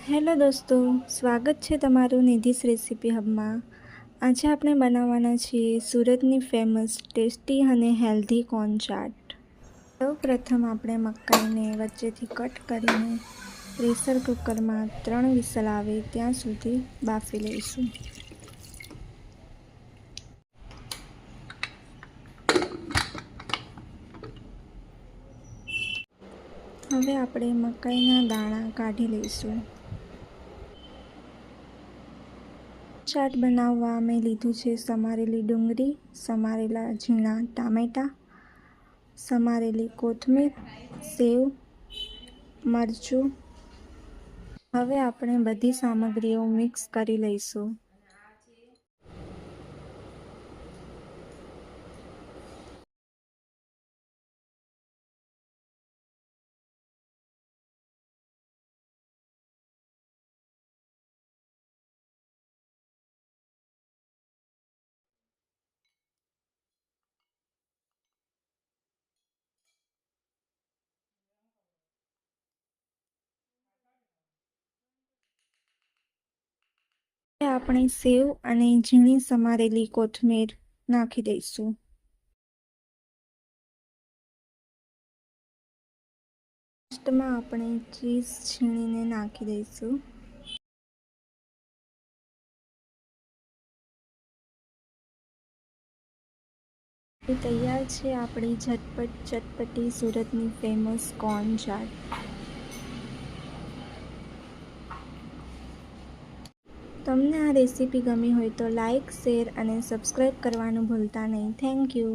Hello દોસ્તો, સ્વાગત છે તમારું નિધિસ રેસીપી હબમાં। આજે આપણે બનાવવાના છીએ સુરતની ફેમસ ટેસ્ટી અને હેલ્ધી કોર્ન ચાટ। સૌપ્રથમ આપણે મકાઈને વચ્ચેથી કટ કરીને પ્રેશર કુકરમાં 3 વિસલ આવે ત્યાં સુધી બાફી લઈશું। હવે આપણે મકાઈના દાણા કાઢી લઈશું। ચાટ બનાવવા મેં લીધું છે સમારેલી ડુંગળી, સમારેલા ઝીણા ટામેટાં, સમારેલી કોથમીર, સેવ, મરચું। હવે આપણે બધી સામગ્રીઓ મિક્સ કરી લઈશું। હવે આપણે સેવ અને ઝીણી સમારેલી કોથમીર નાખી દઈશું। લાસ્ટમાં આપણે ચીઝ છીણીને નાખી દઈશું। તૈયાર છે આપણી ઝટપટ ચટપટી સુરતની ફેમસ કોર્ન ચાટ। તમને આ રેસીપી ગમી હોય તો લાઈક, શેર અને સબસ્ક્રાઈબ કરવાનું ભૂલતા નહીં। Thank you.